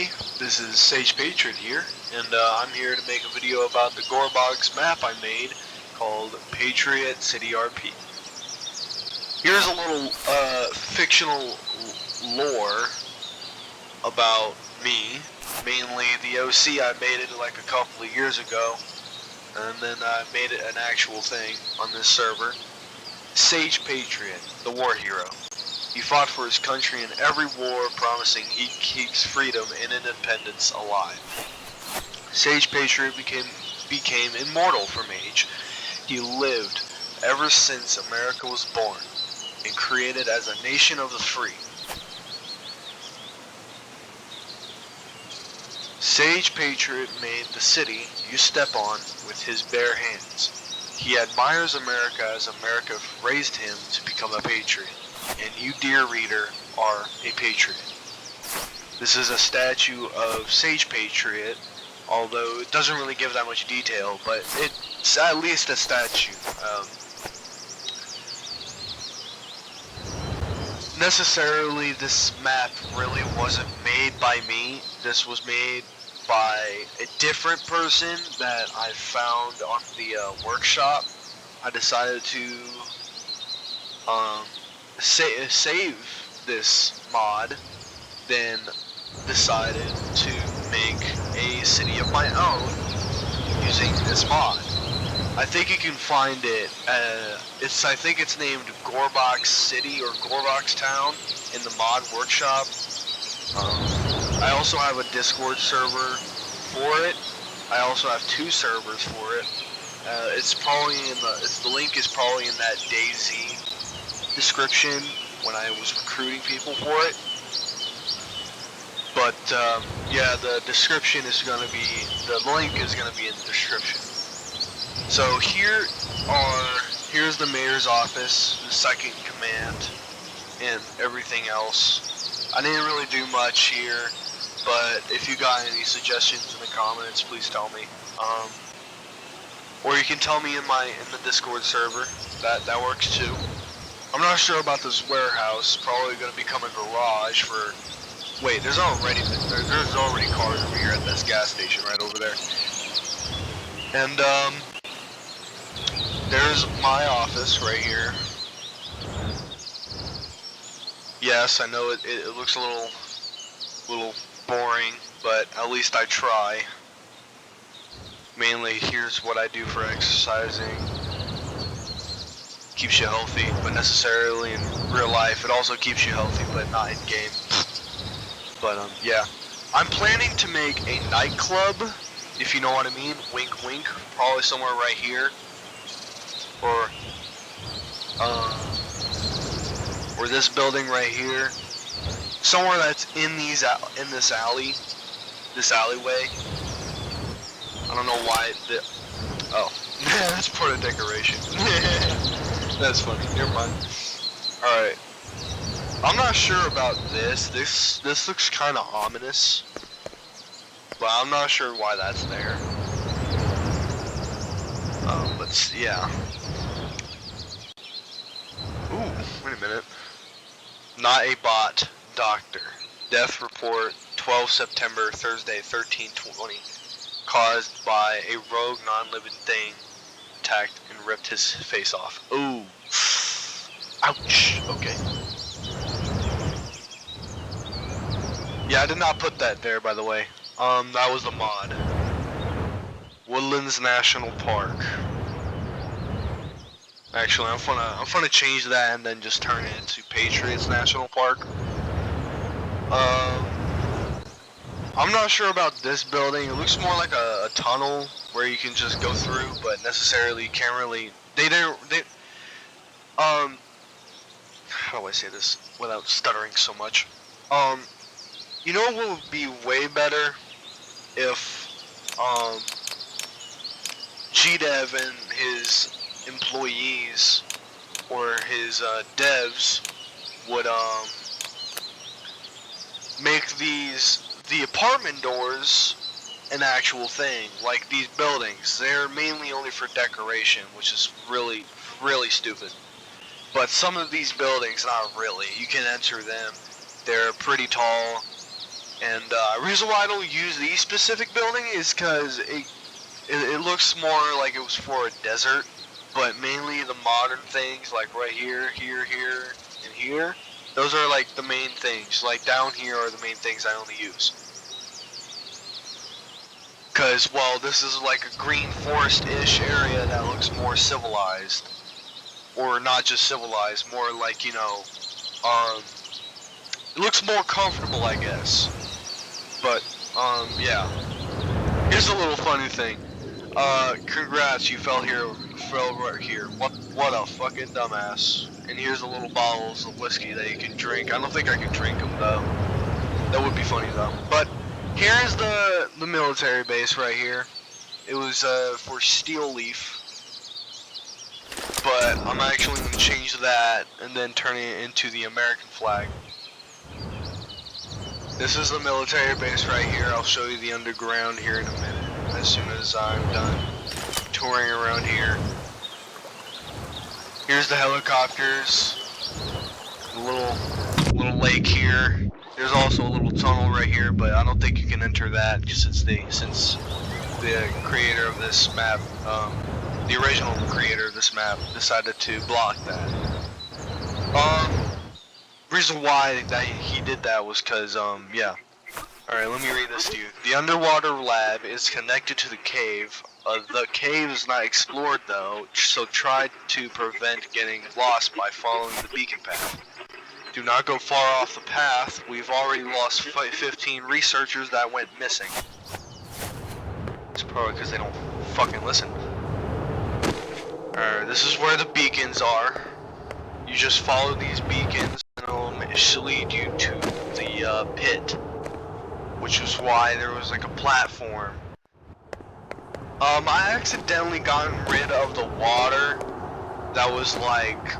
Hi, this is Sage Patriot here, and I'm here to make a video about the Gorebox map I made called Patriot City RP. Here's a little fictional lore about me, mainly the OC. I made it like a couple of years ago, and then I made it an actual thing on this server. Sage Patriot, the war hero. He fought for his country in every war, promising he keeps freedom and independence alive. Sage Patriot became immortal from age. He lived ever since America was born and created as a nation of the free. Sage Patriot made the city you step on with his bare hands. He admires America as America raised him to become a patriot. And you, dear reader, are a patriot. This is a statue of Sage Patriot, although it doesn't really give that much detail, but it's at least a statue. Necessarily, this map really wasn't made by me. This was made by a different person that I found on the workshop. I decided to save this mod, then decided to make a city of my own using this mod. I think you can find it. I think it's named Gorebox City or Gorebox Town in the mod workshop. I also have a Discord server for it. I also have 2 servers for it. It's probably the link is probably in that DayZ description when I was recruiting people for it. But yeah, the description is going to be, the link is going to be in the description. So here's the mayor's office, the second command, and everything else. I didn't really do much here, but if you got any suggestions in the comments, please tell me. Or you can tell me in the Discord server. That works too. I'm not sure about this warehouse. Probably going to become a garage for. Wait, there's already cars over here at this gas station right over there. And there's my office right here. Yes, I know it looks a little boring, but at least I try. Mainly, here's what I do for exercising. Keeps you healthy, but necessarily in real life, it also keeps you healthy, but not in game. But yeah, I'm planning to make a nightclub, if you know what I mean. Wink, wink. Probably somewhere right here, or this building right here, somewhere that's in this alleyway. I don't know why that's part of decoration. That's funny. Never mind. Alright. I'm not sure about this. This looks kind of ominous. But I'm not sure why that's there. But yeah. Ooh, wait a minute. Not a bot. Doctor. Death report 12 September, Thursday, 13/20. Caused by a rogue non-living thing. Attacked and ripped his face off. Ooh. Ouch. Okay. Yeah, I did not put that there, by the way. That was the mod. Woodlands National Park. Actually, I'm gonna change that and then just turn it into Patriots National Park. I'm not sure about this building. It looks more like a tunnel where you can just go through, but necessarily you can't really. How do I say this without stuttering so much? You know what would be way better if GDev and his employees or his devs would make the apartment doors an actual thing, like these buildings. They're mainly only for decoration, which is really, really stupid. But some of these buildings, not really. You can enter them. They're pretty tall, And reason why I don't use these specific building is because it looks more like it was for a desert, but mainly the modern things like right here, here, and here, those are like the main things. Like down here are the main things I only use. Because, well, this is like a green forest-ish area that looks more civilized. Or not just civilized, more like, you know, it looks more comfortable, I guess. But, yeah. Here's a little funny thing. Congrats, you fell right here. What a fucking dumbass. And here's a little bottles of whiskey that you can drink. I don't think I can drink them, though. That would be funny, though. But, here's the military base right here. It was, for Steel Leaf. But I'm actually going to change that and then turn it into the American flag. This is the military base right here. I'll show you the underground here in a minute, as soon as I'm done touring around here. Here's the helicopters. A little lake here. There's also a little tunnel right here, but I don't think you can enter that since the creator of this map, the original creator of this map, decided to block that. Reason why that he did that was because, yeah. Alright, let me read this to you. The underwater lab is connected to the cave. The cave is not explored though, so try to prevent getting lost by following the beacon path. Do not go far off the path. We've already lost 15 researchers that went missing. It's probably because they don't fucking listen. Alright, this is where the beacons are. You just follow these beacons and it'll lead you to the pit. Which is why there was like a platform. I accidentally gotten rid of the water that was like,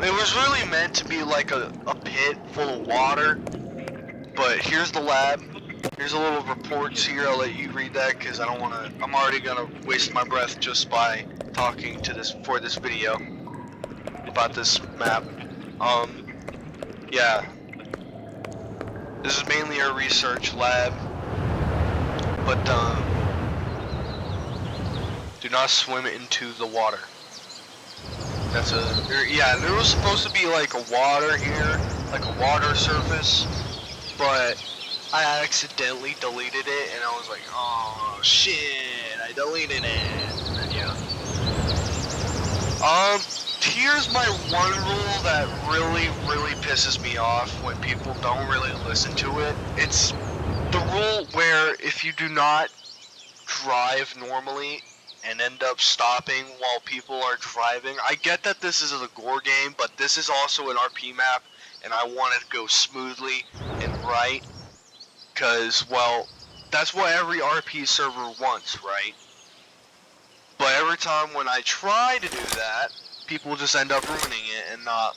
it was really meant to be like a pit full of water. But here's the lab. Here's a little reports here. I'll let you read that because I don't want to. I'm already gonna waste my breath just by talking to this for this video about this map. Yeah. This is mainly a research lab, but do not swim into the water. That's there was supposed to be like a water here, like a water surface, but I accidentally deleted it, and I was like, oh shit, I deleted it. And yeah. Here's my one rule that really pisses me off when people don't really listen to it. It's the rule where if you do not drive normally and end up stopping while people are driving. I get that this is a gore game, but this is also an RP map, and I want it to go smoothly and right. Because, well, that's what every RP server wants, right? But every time when I try to do that, people just end up ruining it and not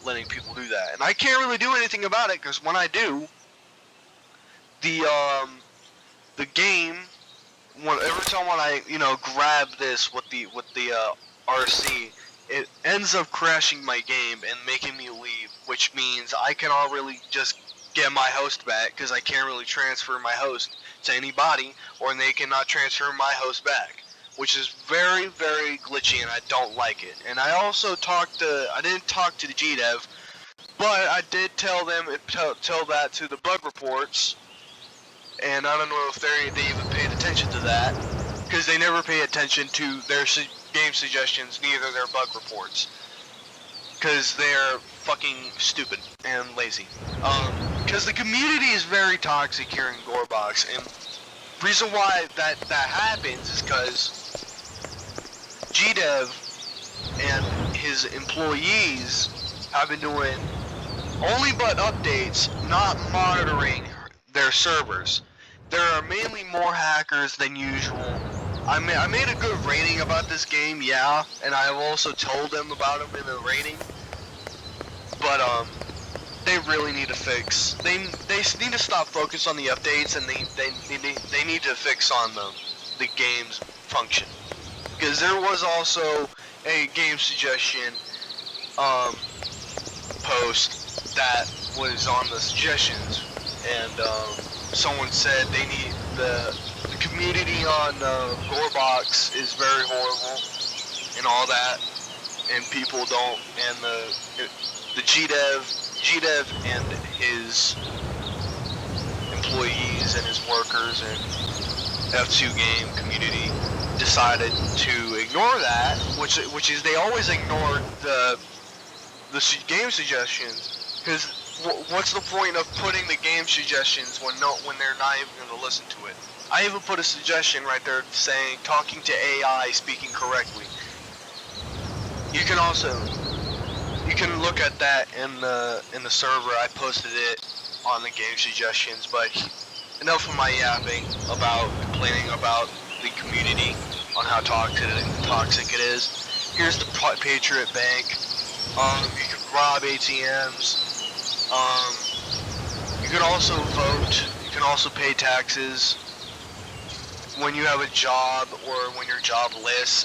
letting people do that. And I can't really do anything about it, because when I do, the game, every time when I, grab this with the RC, it ends up crashing my game and making me leave, which means I cannot really just get my host back, because I can't really transfer my host to anybody, or they cannot transfer my host back, which is very glitchy, and I don't like it. And I also I didn't talk to the GDev, but I did tell them, tell that to the bug reports, and I don't know if they even paid attention to that, because they never pay attention to their game suggestions, neither their bug reports, because they're fucking stupid and lazy. Because the community is very toxic here in Gorebox, and the reason why that happens is because GDev and his employees have been doing only but updates, not monitoring their servers. There are mainly more hackers than usual. I made a good rating about this game, yeah, and I've also told them about them in the rating. But they really need to fix. They need to stop focus on the updates, and they need to fix on the game's function. Because there was also a game suggestion post that was on the suggestions, and someone said they need the community on Gorebox is very horrible and all that, and people don't, and the GDev and his employees and his workers and F2 game community decided to ignore that, which is they always ignore the game suggestions, because what's the point of putting the game suggestions when they're not even going to listen to it? I even put a suggestion right there saying talking to AI speaking correctly. You can look at that in the server. I posted it on the game suggestions, but enough of my yapping about complaining about the community on how toxic it is. Here's the Patriot Bank. You can rob ATMs. You can also vote. You can also pay taxes when you have a job or when you're jobless.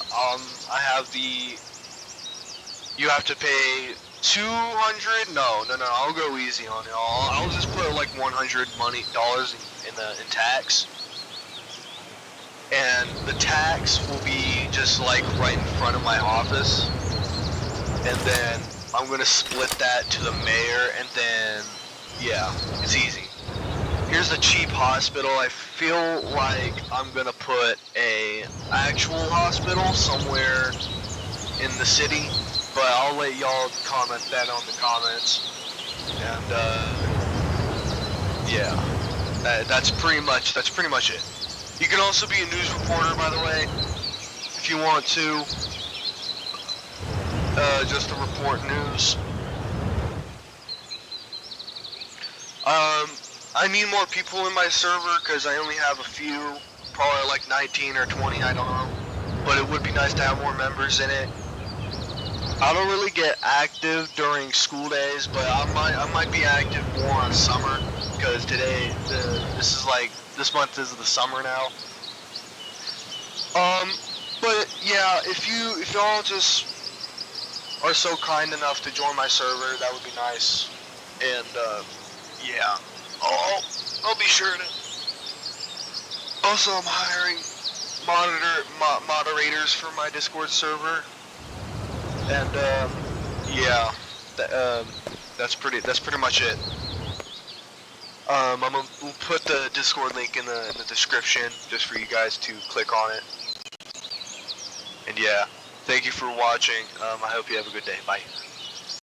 You have to pay 200. No. I'll go easy on it. I'll just put like $100 in tax, and the tax will be just like right in front of my office, and then I'm gonna split that to the mayor, and then yeah, it's easy. Here's a cheap hospital. I feel like I'm gonna put a actual hospital somewhere in the city, but I'll let y'all comment that on the comments. And yeah, that's pretty much it. You can also be a news reporter, by the way, if you want to, just to report news. I need more people in my server because I only have a few, probably like 19 or 20, I don't know. But it would be nice to have more members in it. I don't really get active during school days, but I might be active more on summer, because this month is the summer now. But yeah, if y'all just are so kind enough to join my server, that would be nice. And yeah, I'll be sure to. Also, I'm hiring moderators for my Discord server. And yeah, that's pretty much it. We'll put the Discord link in the description just for you guys to click on it. And yeah, thank you for watching. I hope you have a good day. Bye.